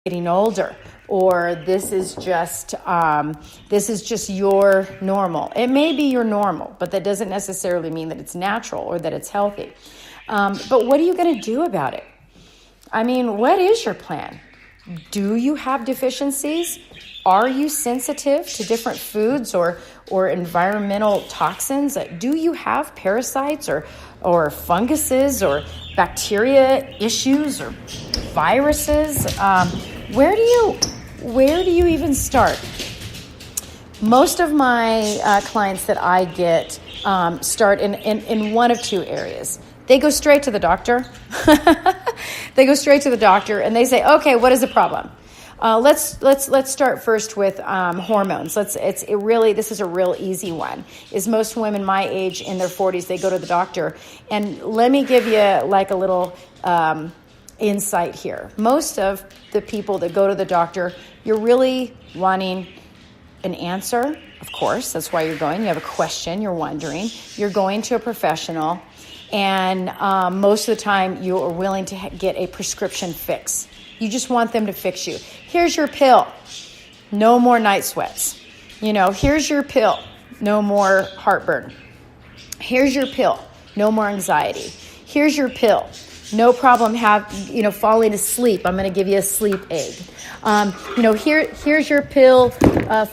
getting older, or this is just your normal. It may be your normal, but that doesn't necessarily mean that it's natural or that it's healthy. But what are you going to do about it? I mean, what is your plan? Do you have deficiencies? Are you sensitive to different foods or environmental toxins? Do you have parasites or funguses or bacteria issues or viruses? Where do you even start? Most of my clients that I get start in one of two areas. They go straight to the doctor. They go straight to the doctor and they say, okay, what is the problem? Let's start first with hormones. This is a real easy one. Is most women my age in their 40s, they go to the doctor. And let me give you like a little insight here. Most of the people that go to the doctor, you're really wanting an answer. Of course, that's why you're going. You have a question, you're wondering. You're going to a professional. And most of the time, you are willing to get a prescription fix. You just want them to fix you. Here's your pill. No more night sweats. Here's your pill. No more heartburn. Here's your pill. No more anxiety. Here's your pill. No problem falling asleep. I'm going to give you a sleep aid. Here's your pill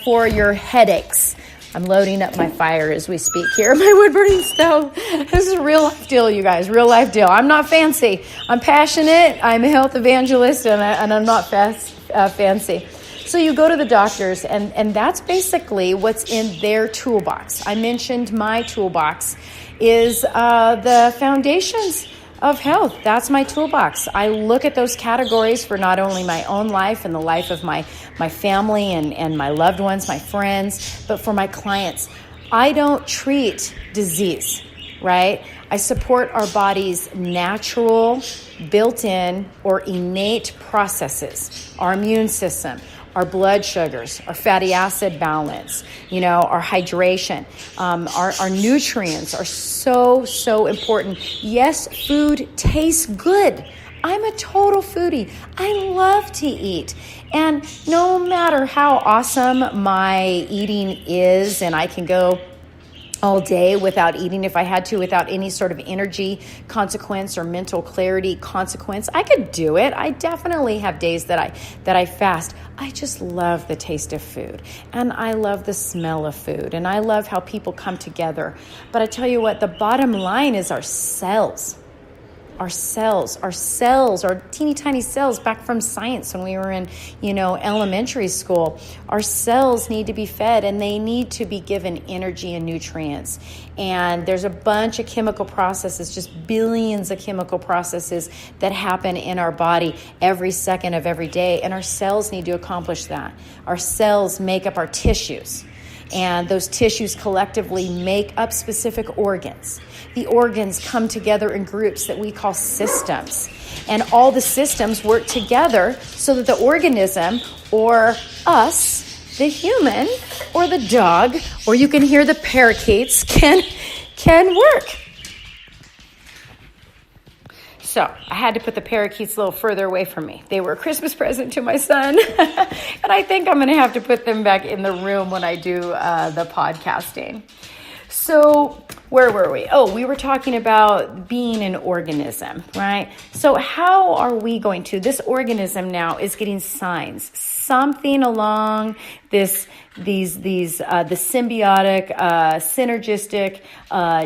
for your headaches. I'm loading up my fire as we speak here. My wood-burning stove. This is a real life deal, you guys. Real life deal. I'm not fancy. I'm passionate. I'm a health evangelist, and I'm not fancy. So you go to the doctors, and that's basically what's in their toolbox. I mentioned my toolbox is the foundations of health. That's my toolbox. I look at those categories for not only my own life and the life of my family and my loved ones, my friends, but for my clients. I don't treat disease, right? I support our body's natural, built-in, or innate processes, our immune system, our blood sugars, our fatty acid balance, our hydration, our nutrients are so important. Yes, food tastes good. I'm a total foodie. I love to eat. And no matter how awesome my eating is, and I can go all day without eating if I had to, without any sort of energy consequence or mental clarity consequence, I could do it. I definitely have days that I fast. I just love the taste of food, and I love the smell of food, and I love how people come together. But I tell you what, the bottom line is our cells. Our teeny tiny cells back from science when we were in, elementary school. Our cells need to be fed, and they need to be given energy and nutrients. And there's a bunch of chemical processes, just billions of chemical processes that happen in our body every second of every day. And our cells need to accomplish that. Our cells make up our tissues. And those tissues collectively make up specific organs. The organs come together in groups that we call systems. And all the systems work together so that the organism, or us, the human, or the dog, or you can hear the parakeets, can work. So I had to put the parakeets a little further away from me. They were a Christmas present to my son. And I think I'm going to have to put them back in the room when I do the podcasting. So where were we? Oh, we were talking about being an organism, right? So how are we going to? This organism now is getting signs. Something along the symbiotic, synergistic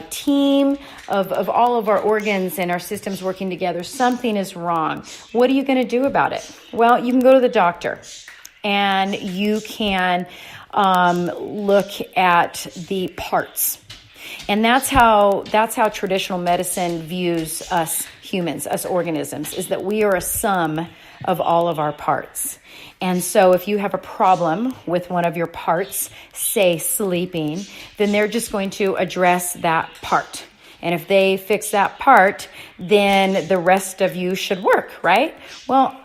team of all of our organs and our systems working together. Something is wrong. What are you going to do about it? Well, you can go to the doctor, and you can look at the parts. And that's how traditional medicine views us humans, us organisms, is that we are a sum of all of our parts. And so if you have a problem with one of your parts, say sleeping, then they're just going to address that part. And if they fix that part, then the rest of you should work, right? Well,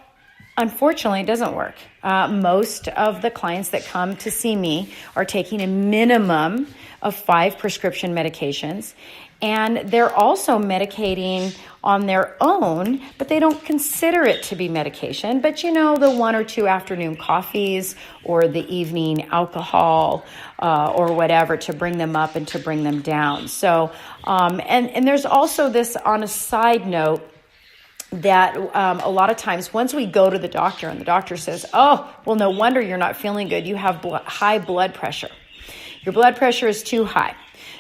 unfortunately, it doesn't work. Most of the clients that come to see me are taking a minimum of 5 prescription medications. And they're also medicating on their own, but they don't consider it to be medication. But the 1 or 2 afternoon coffees or the evening alcohol or whatever to bring them up and to bring them down. So, and there's also this on a side note that a lot of times once we go to the doctor and the doctor says, oh, well, no wonder you're not feeling good. You have high blood pressure. Your blood pressure is too high.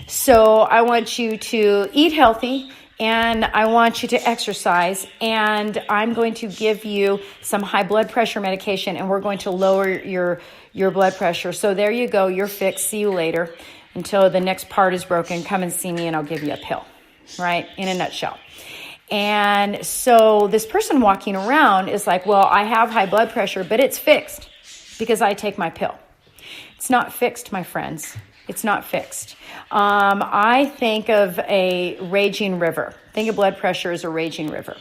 So I want you to eat healthy and I want you to exercise, and I'm going to give you some high blood pressure medication and we're going to lower your blood pressure. So there you go. You're fixed. See you later. Until the next part is broken, come and see me and I'll give you a pill, right? In a nutshell. And so this person walking around is like, well, I have high blood pressure, but it's fixed because I take my pill. It's not fixed, my friends. It's not fixed. I think of a raging river. Think of blood pressure as a raging river.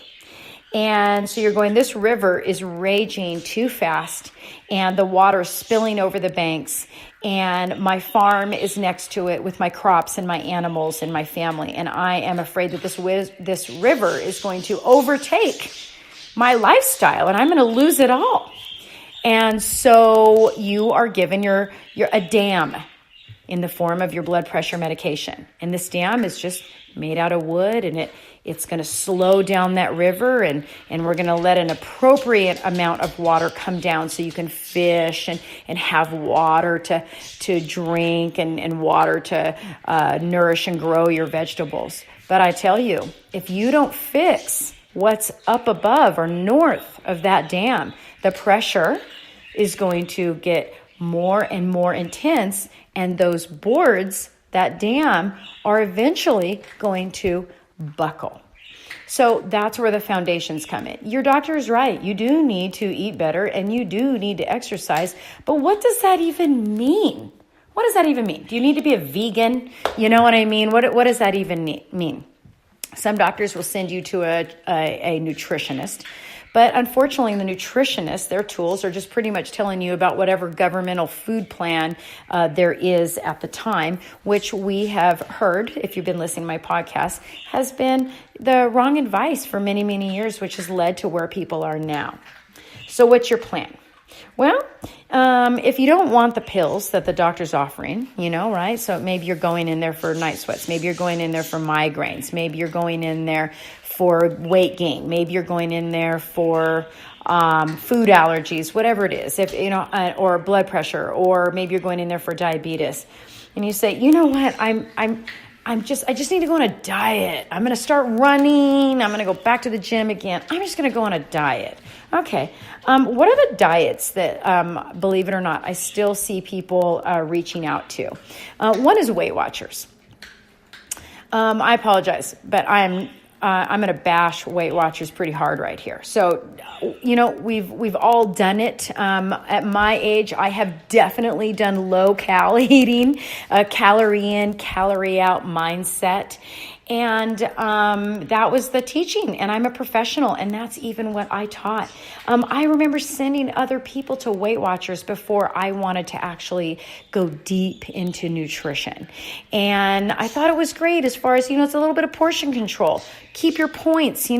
And so you're going, this river is raging too fast and the water is spilling over the banks. And my farm is next to it with my crops and my animals and my family. And I am afraid that this river is going to overtake my lifestyle and I'm going to lose it all. And so you are given a dam in the form of your blood pressure medication. And this dam is just made out of wood, and it's going to slow down that river, and we're going to let an appropriate amount of water come down so you can fish and have water to drink and water to nourish and grow your vegetables. But I tell you, if you don't fix what's up above or north of that dam, the pressure is going to get more and more intense, and those boards, that dam, are eventually going to buckle. So that's where the foundations come in. Your doctor is right. You do need to eat better and you do need to exercise. But what does that even mean? What does that even mean? Do you need to be a vegan? You know what I mean? What does that even mean? Some doctors will send you to a nutritionist. But unfortunately, the nutritionists, their tools are just pretty much telling you about whatever governmental food plan there is at the time, which we have heard, if you've been listening to my podcast, has been the wrong advice for many, many years, which has led to where people are now. So what's your plan? Well, if you don't want the pills that the doctor's offering, right? So maybe you're going in there for night sweats. Maybe you're going in there for migraines. Maybe you're going in there for weight gain. Maybe you're going in there for food allergies, whatever it is, or blood pressure, or maybe you're going in there for diabetes. And you say, you know what, I just need to go on a diet. I'm going to start running. I'm going to go back to the gym again. I'm just going to go on a diet. Okay. What are the diets that, believe it or not, I still see people reaching out to? One is Weight Watchers. I apologize, but I'm going to bash Weight Watchers pretty hard right here. So, we've all done it. At my age, I have definitely done low-cal eating, calorie in, calorie out mindset. And that was the teaching, and I'm a professional, and that's even what I taught. I remember sending other people to Weight Watchers before I wanted to actually go deep into nutrition. And I thought it was great as far as, it's a little bit of portion control. Keep your points, you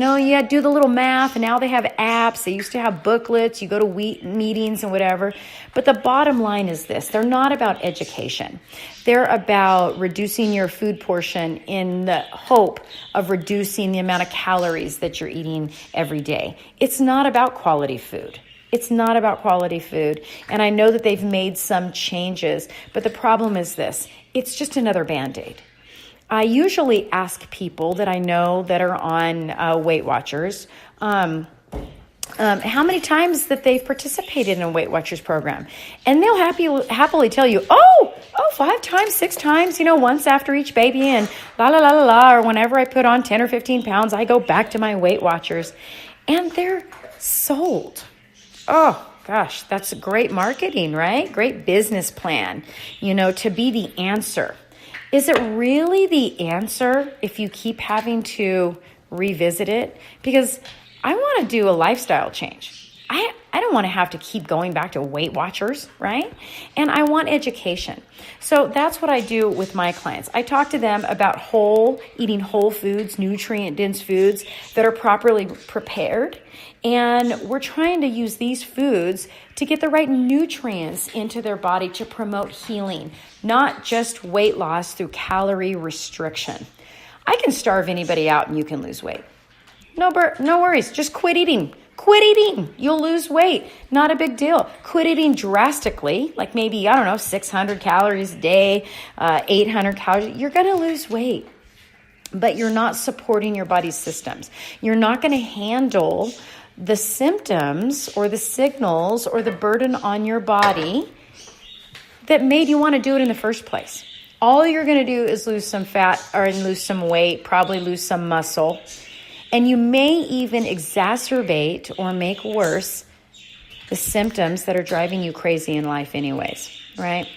do the little math, and now they have apps. They used to have booklets. You go to meetings and whatever. But the bottom line is this. They're not about education. They're about reducing your food portion in the hope of reducing the amount of calories that you're eating every day. It's not about quality food. It's not about quality food. And I know that they've made some changes, but the problem is this. It's just another Band-Aid. I usually ask people that I know that are on Weight Watchers, how many times that they've participated in a Weight Watchers program. And they'll happily tell you, 5 times, 6 times, once after each baby, and or whenever I put on 10 or 15 pounds, I go back to my Weight Watchers. And they're sold. Oh, gosh, that's great marketing, right? Great business plan, to be the answer. Is it really the answer if you keep having to revisit it? Because I want to do a lifestyle change. I don't want to have to keep going back to Weight Watchers, right? And I want education. So that's what I do with my clients. I talk to them about eating whole foods, nutrient-dense foods that are properly prepared. And we're trying to use these foods to get the right nutrients into their body to promote healing, not just weight loss through calorie restriction. I can starve anybody out and you can lose weight. No worries. Just quit eating. Quit eating. You'll lose weight. Not a big deal. Quit eating drastically, like maybe, 600 calories a day, 800 calories. You're going to lose weight, but you're not supporting your body's systems. You're not going to handle the symptoms or the signals or the burden on your body that made you want to do it in the first place. All you're going to do is lose some fat or lose some weight, probably lose some muscle. And you may even exacerbate or make worse the symptoms that are driving you crazy in life anyways, right?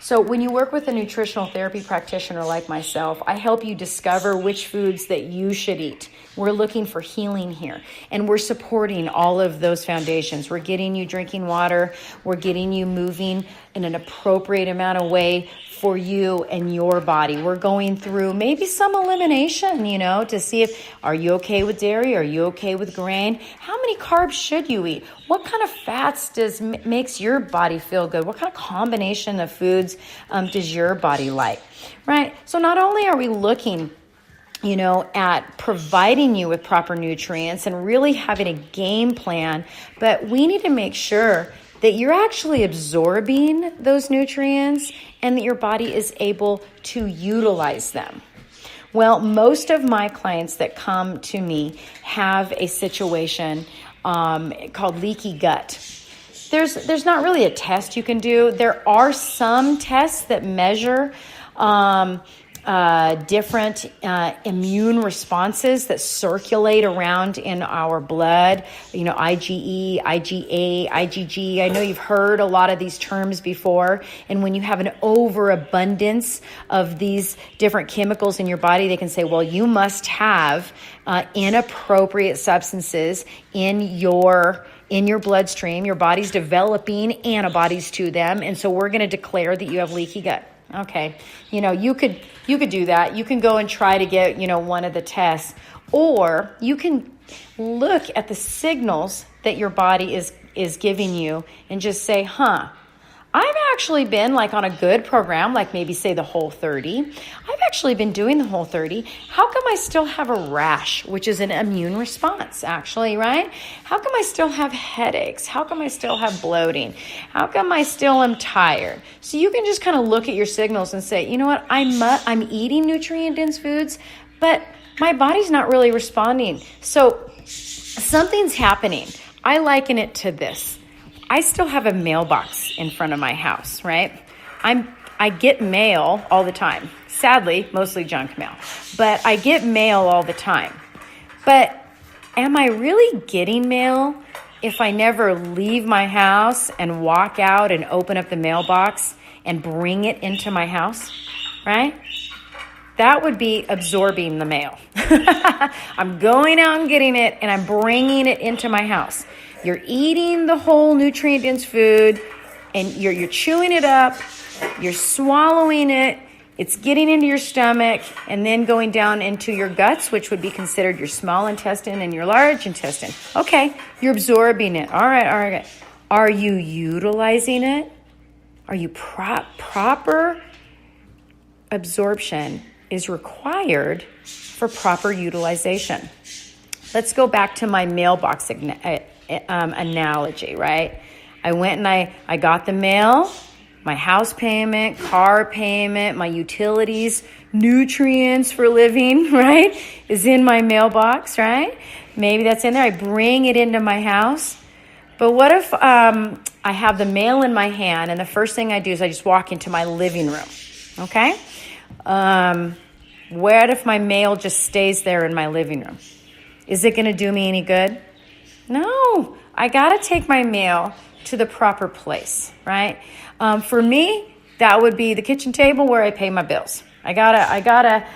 So when you work with a nutritional therapy practitioner like myself, I help you discover which foods that you should eat. We're looking for healing here, and we're supporting all of those foundations. We're getting you drinking water. We're getting you moving in an appropriate amount of way for you and your body. We're going through maybe some elimination, to see if, are you okay with dairy? Are you okay with grain? How many carbs should you eat? What kind of fats makes your body feel good? What kind of combination of foods does your body like, right? So not only are we looking at providing you with proper nutrients and really having a game plan, but we need to make sure that you're actually absorbing those nutrients and that your body is able to utilize them. Well, most of my clients that come to me have a situation called leaky gut. There's not really a test you can do. There are some tests that measure different immune responses that circulate around in our blood, IgE, IgA, IgG. I know you've heard a lot of these terms before. And when you have an overabundance of these different chemicals in your body, they can say, well, you must have inappropriate substances in your bloodstream. Your body's developing antibodies to them. And so we're going to declare that you have leaky gut. Okay. You could do that. You can go and try to get, one of the tests, or you can look at the signals that your body is giving you and just say, I've actually been on a good program, like maybe say the Whole30. I've actually been doing the Whole30. How come I still have a rash, which is an immune response actually, right? How come I still have headaches? How come I still have bloating? How come I still am tired? So you can just kind of look at your signals and say, you know what, I'm eating nutrient-dense foods, but my body's not really responding. So something's happening. I liken it to this. I still have a mailbox in front of my house, right? I get mail all the time. Sadly, mostly junk mail. But I get mail all the time. But am I really getting mail if I never leave my house and walk out and open up the mailbox and bring it into my house, right? That would be absorbing the mail. I'm going out and getting it, and I'm bringing it into my house. You're eating the whole nutrient-dense food, and you're chewing it up, you're swallowing it, it's getting into your stomach, and then going down into your guts, which would be considered your small intestine and your large intestine. Okay, you're absorbing it. All right. Are you utilizing it? Are you proper absorption is required for proper utilization. Let's go back to my mailbox analogy, right? I went and I got the mail, my house payment, car payment, my utilities, nutrients for living, right, is in my mailbox, right? Maybe that's in there. I bring it into my house. But what if I have the mail in my hand and the first thing I do is I just walk into my living room, okay? What if my mail just stays there in my living room? Is it going to do me any good? No, I got to take my mail to the proper place, right? For me, that would be the kitchen table where I pay my bills. I gotta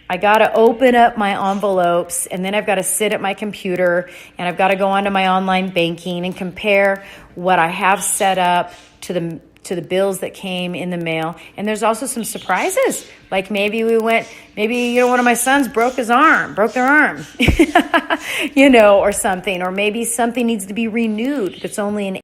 I got to open up my envelopes, and then I've got to sit at my computer, and I've got to go onto my online banking and compare what I have set up to the bills that came in the mail. And there's also some surprises. Like maybe one of my sons broke their arm, or something, or maybe something needs to be renewed that's only an